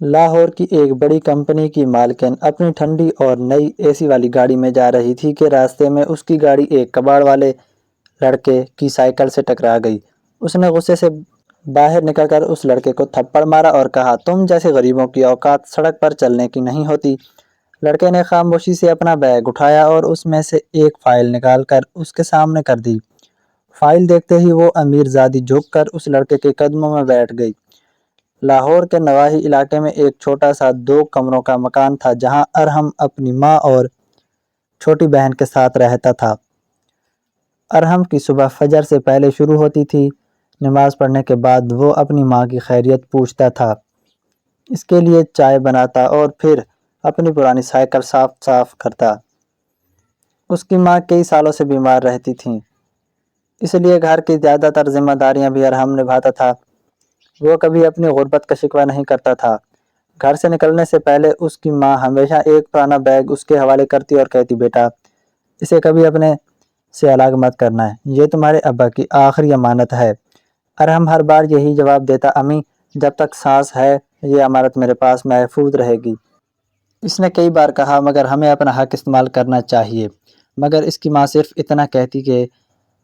لاہور کی ایک بڑی کمپنی کی مالکن اپنی ٹھنڈی اور نئی اے سی والی گاڑی میں جا رہی تھی کہ راستے میں اس کی گاڑی ایک کباڑ والے لڑکے کی سائیکل سے ٹکرا گئی۔ اس نے غصے سے باہر نکل کر اس لڑکے کو تھپڑ مارا اور کہا، تم جیسے غریبوں کی اوقات سڑک پر چلنے کی نہیں ہوتی۔ لڑکے نے خاموشی سے اپنا بیگ اٹھایا اور اس میں سے ایک فائل نکال کر اس کے سامنے کر دی۔ فائل دیکھتے ہی وہ امیر زادی جھک کر اس لڑکے کے قدموں میں بیٹھ گئی۔ لاہور کے نواحی علاقے میں ایک چھوٹا سا 2 کمروں کا مکان تھا جہاں ارحم اپنی ماں اور چھوٹی بہن کے ساتھ رہتا تھا۔ ارحم کی صبح فجر سے پہلے شروع ہوتی تھی۔ نماز پڑھنے کے بعد وہ اپنی ماں کی خیریت پوچھتا تھا، اس کے لیے چائے بناتا اور پھر اپنی پرانی سائیکل صاف کرتا۔ اس کی ماں کئی سالوں سے بیمار رہتی تھیں، اس لیے گھر کی زیادہ تر ذمہ داریاں بھی ارحم نبھاتا تھا۔ وہ کبھی اپنی غربت کا شکوہ نہیں کرتا تھا۔ گھر سے نکلنے سے پہلے اس کی ماں ہمیشہ ایک پرانا بیگ اس کے حوالے کرتی اور کہتی، بیٹا اسے کبھی اپنے سے الگ مت کرنا، یہ تمہارے ابا کی آخری امانت ہے۔ ارحم ہر بار یہی جواب دیتا، امی جب تک سانس ہے یہ امانت میرے پاس محفوظ رہے گی۔ اس نے کئی بار کہا مگر ہمیں اپنا حق استعمال کرنا چاہیے، مگر اس کی ماں صرف اتنا کہتی کہ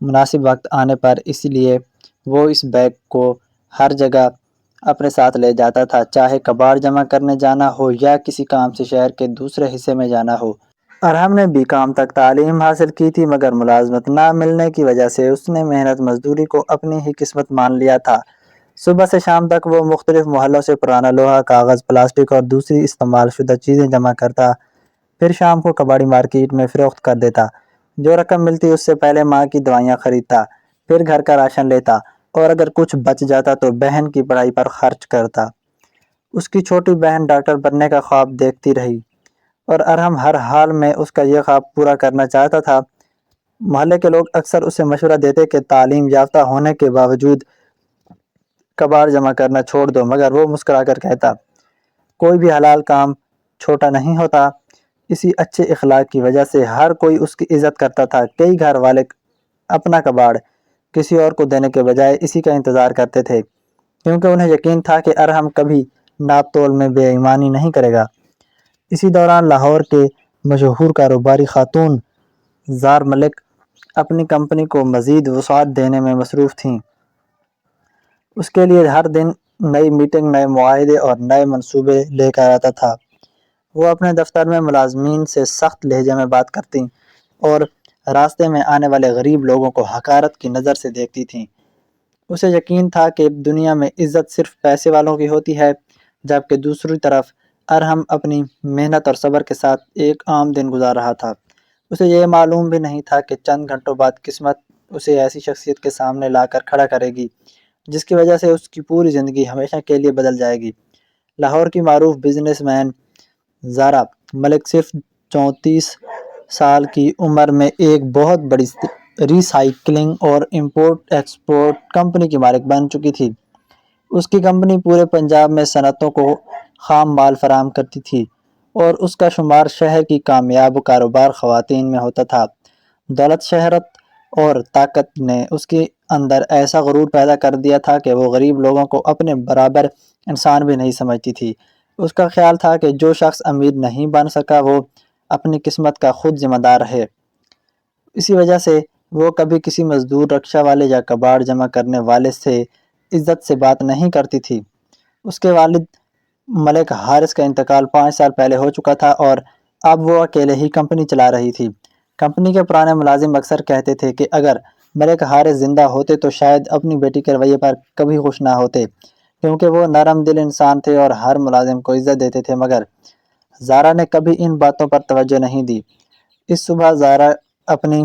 مناسب وقت آنے پر، اس لیے وہ اس بیگ کو ہر جگہ اپنے ساتھ لے جاتا تھا، چاہے کباڑ جمع کرنے جانا ہو یا کسی کام سے شہر کے دوسرے حصے میں جانا ہو۔ ارحم نے BCom تک تعلیم حاصل کی تھی مگر ملازمت نہ ملنے کی وجہ سے اس نے محنت مزدوری کو اپنی ہی قسمت مان لیا تھا۔ صبح سے شام تک وہ مختلف محلوں سے پرانا لوہا، کاغذ، پلاسٹک اور دوسری استعمال شدہ چیزیں جمع کرتا، پھر شام کو کباڑی مارکیٹ میں فروخت کر دیتا۔ جو رقم ملتی اس سے پہلے ماں کی دوائیاں خریدتا، پھر گھر کا راشن لیتا اور اگر کچھ بچ جاتا تو بہن کی پڑھائی پر خرچ کرتا۔ اس کی چھوٹی بہن ڈاکٹر بننے کا خواب دیکھتی رہی اور ارحم ہر حال میں اس کا یہ خواب پورا کرنا چاہتا تھا۔ محلے کے لوگ اکثر اسے مشورہ دیتے کہ تعلیم یافتہ ہونے کے باوجود کباڑ جمع کرنا چھوڑ دو، مگر وہ مسکرا کر کہتا، کوئی بھی حلال کام چھوٹا نہیں ہوتا۔ اسی اچھے اخلاق کی وجہ سے ہر کوئی اس کی عزت کرتا تھا۔ کئی گھر والے اپنا کباڑ کسی اور کو دینے کے بجائے اسی کا انتظار کرتے تھے، کیونکہ انہیں یقین تھا کہ ارحم کبھی ناپ تول میں بے ایمانی نہیں کرے گا۔ اسی دوران لاہور کے مشہور کاروباری خاتون زار ملک اپنی کمپنی کو مزید وسعت دینے میں مصروف تھیں۔ اس کے لیے ہر دن نئی میٹنگ، نئے معاہدے اور نئے منصوبے لے کر آتا تھا۔ وہ اپنے دفتر میں ملازمین سے سخت لہجے میں بات کرتی اور راستے میں آنے والے غریب لوگوں کو حقارت کی نظر سے دیکھتی تھیں۔ اسے یقین تھا کہ دنیا میں عزت صرف پیسے والوں کی ہوتی ہے، جبکہ دوسری طرف ارحم اپنی محنت اور صبر کے ساتھ ایک عام دن گزار رہا تھا۔ اسے یہ معلوم بھی نہیں تھا کہ چند گھنٹوں بعد قسمت اسے ایسی شخصیت کے سامنے لا کر کھڑا کرے گی جس کی وجہ سے اس کی پوری زندگی ہمیشہ کے لیے بدل جائے گی۔ لاہور کی معروف بزنس مین زارا ملک صرف 34 سال کی عمر میں ایک بہت بڑی ری سائیکلنگ اور امپورٹ ایکسپورٹ کمپنی کی مالک بن چکی تھی۔ اس کی کمپنی پورے پنجاب میں صنعتوں کو خام مال فراہم کرتی تھی اور اس کا شمار شہر کی کامیاب کاروبار خواتین میں ہوتا تھا۔ دولت، شہرت اور طاقت نے اس کے اندر ایسا غرور پیدا کر دیا تھا کہ وہ غریب لوگوں کو اپنے برابر انسان بھی نہیں سمجھتی تھی۔ اس کا خیال تھا کہ جو شخص امیر نہیں بن سکا وہ اپنی قسمت کا خود ذمہ دار ہے۔ اسی وجہ سے وہ کبھی کسی مزدور، رکشہ والے یا کباڑ جمع کرنے والے سے عزت سے بات نہیں کرتی تھی۔ اس کے والد ملک حارث کا انتقال 5 سال پہلے ہو چکا تھا اور اب وہ اکیلے ہی کمپنی چلا رہی تھی۔ کمپنی کے پرانے ملازم اکثر کہتے تھے کہ اگر ملک حارث زندہ ہوتے تو شاید اپنی بیٹی کے رویے پر کبھی خوش نہ ہوتے، کیونکہ وہ نرم دل انسان تھے اور ہر ملازم کو عزت دیتے تھے۔ مگر زارا نے کبھی ان باتوں پر توجہ نہیں دی۔ اس صبح زارا اپنی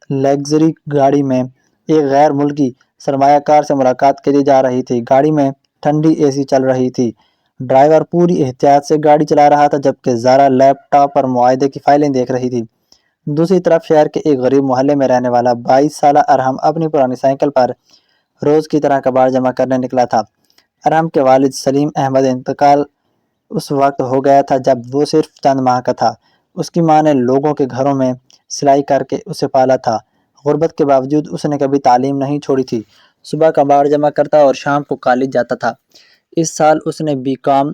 لگژری گاڑی میں ایک غیر ملکی سرمایہ کار سے ملاقات کے لیے جا رہی تھی۔ گاڑی میں ٹھنڈی اے سی چل رہی تھی۔ ڈرائیور پوری احتیاط سے گاڑی چلا رہا تھا جبکہ زارا لیپ ٹاپ پر معاہدے کی فائلیں دیکھ رہی تھی۔ دوسری طرف شہر کے ایک غریب محلے میں رہنے والا 22 سالہ ارحم اپنی پرانی سائیکل پر روز کی طرح کباڑ جمع کرنے نکلا تھا۔ ارحم کے والد سلیم احمد انتقال اس وقت ہو گیا تھا جب وہ صرف چند ماہ کا تھا۔ اس کی ماں نے لوگوں کے گھروں میں سلائی کر کے اسے پالا تھا۔ غربت کے باوجود اس نے کبھی تعلیم نہیں چھوڑی تھی۔ صبح کباڑ جمع کرتا اور شام کو کالج جاتا تھا۔ اس سال اس نے BCom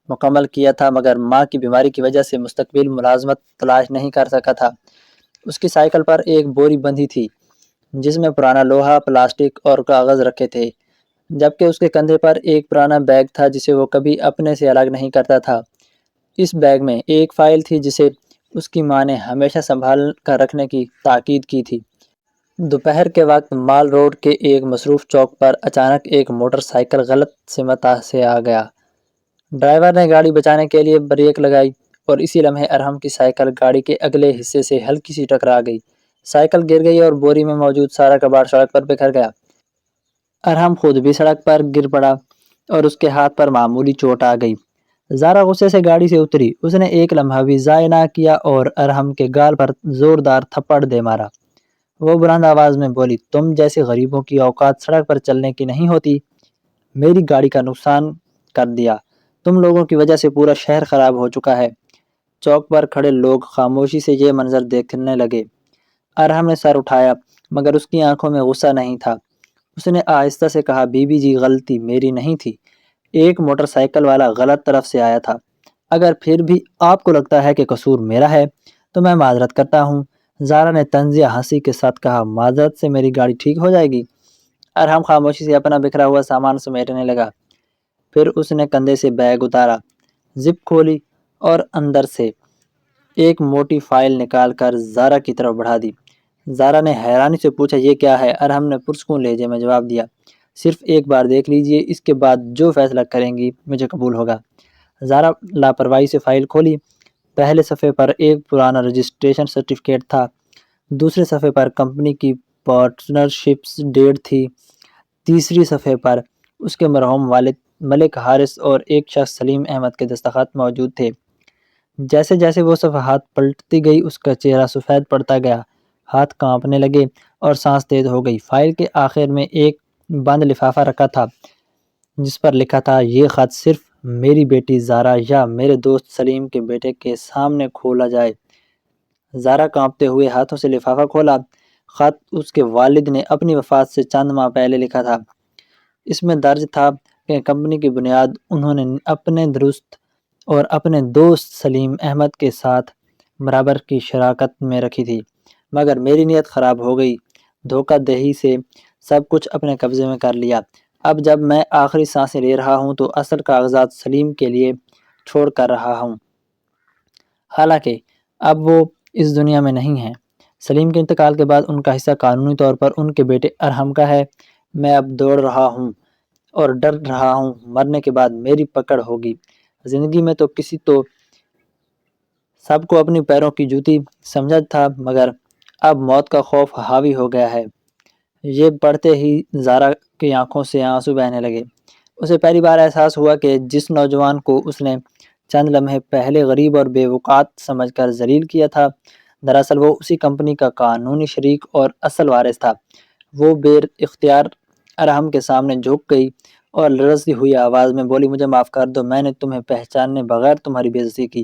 مکمل کیا تھا، مگر ماں کی بیماری کی وجہ سے مستقبل ملازمت تلاش نہیں کر سکا تھا۔ اس کی سائیکل پر ایک بوری بندھی تھی جس میں پرانا لوہا، پلاسٹک اور کاغذ رکھے تھے، جبکہ اس کے کندھے پر ایک پرانا بیگ تھا جسے وہ کبھی اپنے سے الگ نہیں کرتا تھا۔ اس بیگ میں ایک فائل تھی جسے اس کی ماں نے ہمیشہ سنبھال کر رکھنے کی تاکید کی تھی۔ دوپہر کے وقت مال روڈ کے ایک مصروف چوک پر اچانک ایک موٹر سائیکل غلط سمت سے آ گیا۔ ڈرائیور نے گاڑی بچانے کے لیے بریک لگائی اور اسی لمحے ارحم کی سائیکل گاڑی کے اگلے حصے سے ہلکی سی ٹکرا گئی۔ سائیکل گر گئی اور بوری میں موجود سارا کباڑ سڑک پر بکھر گیا۔ ارحم خود بھی سڑک پر گر پڑا اور اس کے ہاتھ پر معمولی چوٹ آ گئی۔ زارا غصے سے گاڑی سے اتری۔ اس نے ایک لمحہ بھی ضائع نہ کیا اور ارحم کے گال پر زوردار تھپڑ دے مارا۔ وہ بلند آواز میں بولی، تم جیسے غریبوں کی اوقات سڑک پر چلنے کی نہیں ہوتی۔ میری گاڑی کا نقصان کر دیا۔ تم لوگوں کی وجہ سے پورا شہر خراب ہو چکا ہے۔ چوک پر کھڑے لوگ خاموشی سے یہ منظر دیکھنے لگے۔ ارحم نے سر اٹھایا مگر اس کی آنکھوں میں غصہ نہیں تھا۔ اس نے آہستہ سے کہا، بی بی جی، غلطی میری نہیں تھی۔ ایک موٹر سائیکل والا غلط طرف سے آیا تھا۔ اگر پھر بھی آپ کو لگتا ہے کہ قصور میرا ہے تو میں معذرت کرتا ہوں۔ زارا نے طنزیہ ہنسی کے ساتھ کہا، معذرت سے میری گاڑی ٹھیک ہو جائے گی؟ ارحم خاموشی سے اپنا بکھرا ہوا سامان سمیٹنے لگا۔ پھر اس نے کندھے سے بیگ اتارا، زپ کھولی اور اندر سے ایک موٹی فائل نکال کر زارا کی طرف بڑھا دی۔ زارا نے حیرانی سے پوچھا، یہ کیا ہے؟ ارحم نے پرسکون لہجے میں جواب دیا، صرف ایک بار دیکھ لیجئے، اس کے بعد جو فیصلہ کریں گی مجھے قبول ہوگا۔ زارا لاپرواہی سے فائل کھولی۔ پہلے صفحے پر ایک پرانا رجسٹریشن سرٹیفکیٹ تھا، دوسرے صفحے پر کمپنی کی پارٹنرشپ ڈیڈ تھی، تیسری صفحے پر اس کے مرحوم والد ملک حارث اور ایک شخص سلیم احمد کے دستخط موجود تھے۔ جیسے جیسے وہ صفحات پلٹتی گئی اس کا چہرہ سفید پڑتا گیا، ہاتھ کانپنے لگے اور سانس تیز ہو گئی۔ فائل کے آخر میں ایک بند لفافہ رکھا تھا جس پر لکھا تھا، یہ خط صرف میری بیٹی زارا یا میرے دوست سلیم کے بیٹے کے سامنے کھولا جائے۔ زارا کانپتے ہوئے ہاتھوں سے لفافہ کھولا۔ خط اس کے والد نے اپنی وفات سے چند ماہ پہلے لکھا تھا۔ اس میں درج تھا کہ کمپنی کی بنیاد انہوں نے اپنے درست اور اپنے دوست سلیم احمد کے ساتھ برابر کی شراکت میں رکھی تھی، مگر میری نیت خراب ہو گئی، دھوکہ دہی سے سب کچھ اپنے قبضے میں کر لیا۔ اب جب میں آخری سانسیں لے رہا ہوں تو اصل کاغذات سلیم کے لیے چھوڑ کر رہا ہوں، حالانکہ اب وہ اس دنیا میں نہیں ہیں۔ سلیم کے انتقال کے بعد ان کا حصہ قانونی طور پر ان کے بیٹے ارحم کا ہے۔ میں اب دوڑ رہا ہوں اور ڈر رہا ہوں مرنے کے بعد میری پکڑ ہوگی۔ زندگی میں تو کسی تو سب کو اپنی پیروں کی جوتی سمجھا تھا، مگر اب موت کا خوف حاوی ہو گیا ہے۔ یہ پڑھتے ہی زارا کی آنکھوں سے آنسو بہنے لگے۔ اسے پہلی بار احساس ہوا کہ جس نوجوان کو اس نے چند لمحے پہلے غریب اور بے وقعت سمجھ کر ذلیل کیا تھا، دراصل وہ اسی کمپنی کا قانونی شریک اور اصل وارث تھا۔ وہ بے اختیار ارحم کے سامنے جھک گئی اور لرزتی ہوئی آواز میں بولی، مجھے معاف کر دو، میں نے تمہیں پہچانے بغیر تمہاری بے عزتی کی۔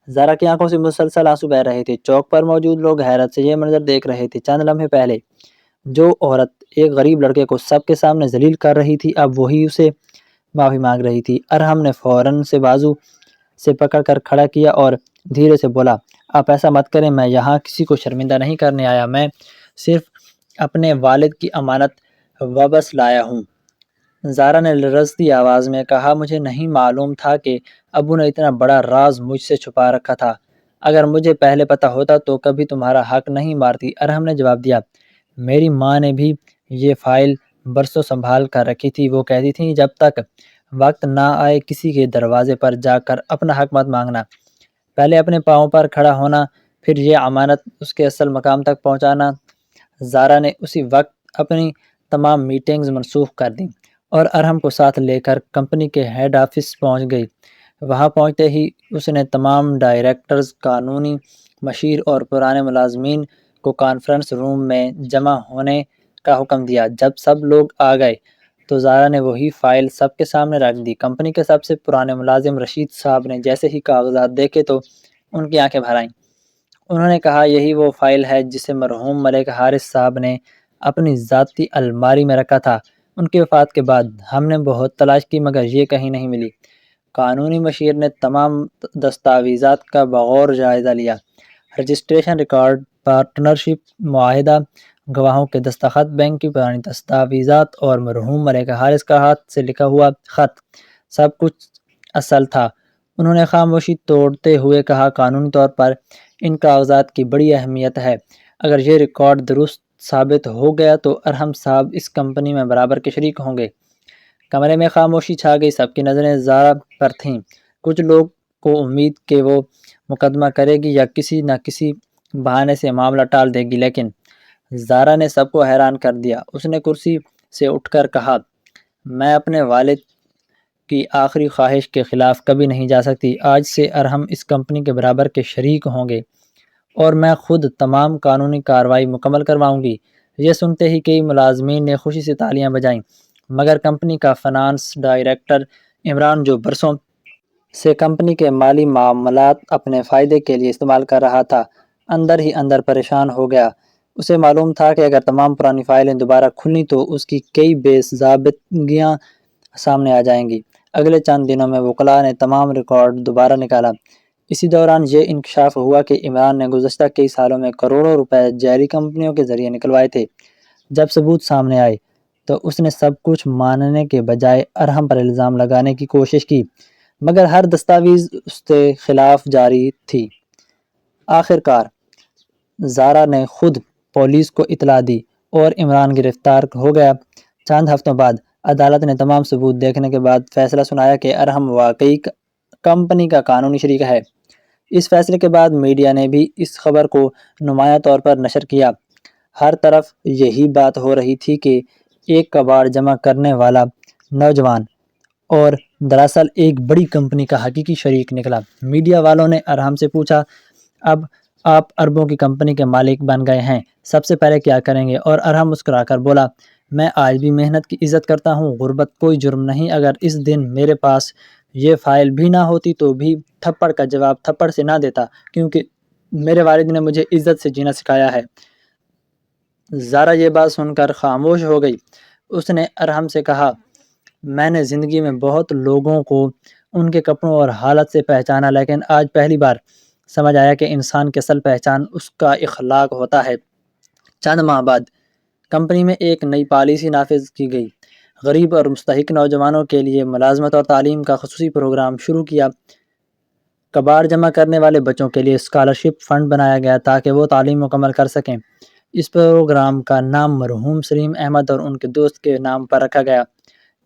زارا کی آنکھوں سے مسلسل آنسو بہہ رہے تھے۔ چوک پر موجود لوگ حیرت سے یہ منظر دیکھ رہے تھے۔ چند لمحے پہلے جو عورت ایک غریب لڑکے کو سب کے سامنے ذلیل کر رہی تھی، اب وہی اسے معافی مانگ رہی تھی۔ ارحم نے فوراً سے بازو سے پکڑ کر کھڑا کیا اور دھیرے سے بولا، آپ ایسا مت کریں، میں یہاں کسی کو شرمندہ نہیں کرنے آیا، میں صرف اپنے والد کی امانت واپس لایا ہوں۔ زارا نے لرزتی آواز میں کہا، مجھے نہیں معلوم تھا کہ ابو نے اتنا بڑا راز مجھ سے چھپا رکھا تھا۔ اگر مجھے پہلے پتہ ہوتا تو کبھی تمہارا حق نہیں مارتی۔ ارحم نے جواب دیا، میری ماں نے بھی یہ فائل برسوں سنبھال کر رکھی تھی۔ وہ کہتی تھی جب تک وقت نہ آئے کسی کے دروازے پر جا کر اپنا حق مت مانگنا، پہلے اپنے پاؤں پر کھڑا ہونا، پھر یہ امانت اس کے اصل مقام تک پہنچانا۔ زارا نے اسی وقت اپنی تمام میٹنگز منسوخ کر دیں اور ارحم کو ساتھ لے کر کمپنی کے ہیڈ آفس پہنچ گئی۔ وہاں پہنچتے ہی اس نے تمام ڈائریکٹرز، قانونی مشیر اور پرانے ملازمین کو کانفرنس روم میں جمع ہونے کا حکم دیا۔ جب سب لوگ آ گئے تو زارا نے وہی فائل سب کے سامنے رکھ دی۔ کمپنی کے سب سے پرانے ملازم رشید صاحب نے جیسے ہی کاغذات دیکھے تو ان کی آنکھیں بھر آئیں۔ انہوں نے کہا، یہی وہ فائل ہے جسے مرحوم ملک حارث صاحب نے اپنی ذاتی الماری میں رکھا تھا۔ ان کی وفات کے بعد ہم نے بہت تلاش کی مگر یہ کہیں نہیں ملی۔ قانونی مشیر نے تمام دستاویزات کا بغور جائزہ لیا۔ رجسٹریشن ریکارڈ، پارٹنرشپ معاہدہ، گواہوں کے دستخط، بینک کی پرانی دستاویزات اور مرحوم ملکہ حارث کا ہاتھ سے لکھا ہوا خط، سب کچھ اصل تھا۔ انہوں نے خاموشی توڑتے ہوئے کہا، قانونی طور پر ان کاغذات کی بڑی اہمیت ہے۔ اگر یہ ریکارڈ درست ثابت ہو گیا تو ارحم صاحب اس کمپنی میں برابر کے شریک ہوں گے۔ کمرے میں خاموشی چھا گئی، سب کی نظریں زارا پر تھیں۔ کچھ لوگ کو امید کہ وہ مقدمہ کرے گی یا کسی نہ کسی بہانے سے معاملہ ٹال دے گی، لیکن زارا نے سب کو حیران کر دیا۔ اس نے کرسی سے اٹھ کر کہا، میں اپنے والد کی آخری خواہش کے خلاف کبھی نہیں جا سکتی۔ آج سے ارحم اس کمپنی کے برابر کے شریک ہوں گے اور میں خود تمام قانونی کارروائی مکمل کرواؤں گی۔ یہ سنتے ہی کئی ملازمین نے خوشی سے تالیاں بجائیں، مگر کمپنی کا فنانس ڈائریکٹر عمران، جو برسوں سے کمپنی کے مالی معاملات اپنے فائدے کے لیے استعمال کر رہا تھا، اندر ہی اندر پریشان ہو گیا۔ اسے معلوم تھا کہ اگر تمام پرانی فائلیں دوبارہ کھلیں تو اس کی کئی بے ضابطگیاں سامنے آ جائیں گی۔ اگلے چند دنوں میں وکلاء نے تمام ریکارڈ دوبارہ نکالا۔ اسی دوران یہ انکشاف ہوا کہ عمران نے گزشتہ کئی سالوں میں کروڑوں روپے جعلی کمپنیوں کے ذریعے نکلوائے تھے۔ جب ثبوت سامنے آئے تو اس نے سب کچھ ماننے کے بجائے ارحم پر الزام لگانے کی کوشش کی، مگر ہر دستاویز اس کے خلاف جاری تھی۔ آخر کار زارا نے خود پولیس کو اطلاع دی اور عمران گرفتار ہو گیا۔ چند ہفتوں بعد عدالت نے تمام ثبوت دیکھنے کے بعد فیصلہ سنایا کہ ارحم واقعی کمپنی کا قانونی شریک ہے۔ اس فیصلے کے بعد میڈیا نے بھی اس خبر کو نمایاں طور پر نشر کیا۔ ہر طرف یہی بات ہو رہی تھی کہ ایک کباڑ جمع کرنے والا نوجوان اور دراصل ایک بڑی کمپنی کا حقیقی شریک نکلا۔ میڈیا والوں نے ارحم سے پوچھا، اب آپ اربوں کی کمپنی کے مالک بن گئے ہیں، سب سے پہلے کیا کریں گے؟ اور ارحم مسکرا کر بولا، میں آج بھی محنت کی عزت کرتا ہوں، غربت کوئی جرم نہیں۔ اگر اس دن میرے پاس یہ فائل بھی نہ ہوتی تو بھی تھپڑ کا جواب تھپڑ سے نہ دیتا، کیونکہ میرے والد نے مجھے عزت سے جینا سکھایا ہے۔ زارا یہ بات سن کر خاموش ہو گئی۔ اس نے ارحم سے کہا، میں نے زندگی میں بہت لوگوں کو ان کے کپڑوں اور حالت سے پہچانا، لیکن آج پہلی بار سمجھ آیا کہ انسان کی اصل پہچان اس کا اخلاق ہوتا ہے۔ چند ماہ بعد کمپنی میں ایک نئی پالیسی نافذ کی گئی۔ غریب اور مستحق نوجوانوں کے لیے ملازمت اور تعلیم کا خصوصی پروگرام شروع کیا۔ کباڑ جمع کرنے والے بچوں کے لیے اسکالرشپ فنڈ بنایا گیا تاکہ وہ تعلیم مکمل کر سکیں۔ اس پروگرام کا نام مرحوم سلیم احمد اور ان کے دوست کے نام پر رکھا گیا۔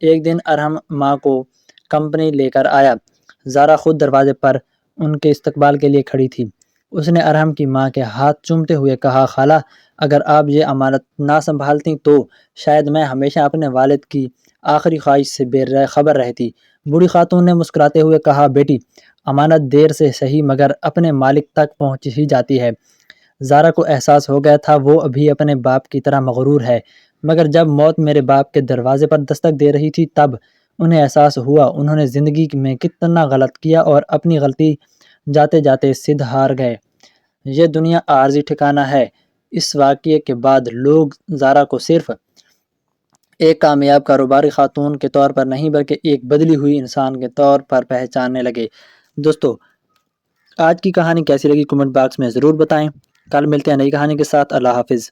ایک دن ارحم ماں کو کمپنی لے کر آیا۔ زارا خود دروازے پر ان کے استقبال کے لیے کھڑی تھی۔ اس نے ارحم کی ماں کے ہاتھ چومتے ہوئے کہا، خالہ، اگر آپ یہ امانت نہ سنبھالتی تو شاید میں ہمیشہ اپنے والد کی آخری خواہش سے بے خبر رہتی۔ بوڑھی خاتون نے مسکراتے ہوئے کہا، بیٹی، امانت دیر سے صحیح مگر اپنے مالک تک پہنچ ہی جاتی ہے۔ زارا کو احساس ہو گیا تھا وہ ابھی اپنے باپ کی طرح مغرور ہے، مگر جب موت میرے باپ کے دروازے پر دستک دے رہی تھی تب انہیں احساس ہوا انہوں نے زندگی میں کتنا غلط کیا اور اپنی غلطی جاتے جاتے سدھ ہار گئے۔ یہ دنیا عارضی ٹھکانہ ہے۔ اس واقعے کے بعد لوگ زارا کو صرف ایک کامیاب کاروباری خاتون کے طور پر نہیں بلکہ ایک بدلی ہوئی انسان کے طور پر پہچاننے لگے۔ دوستو، آج کی کہانی کیسی لگی کمنٹ باکس میں ضرور بتائیں۔ کل ملتے ہیں نئی کہانی کے ساتھ۔ اللہ حافظ۔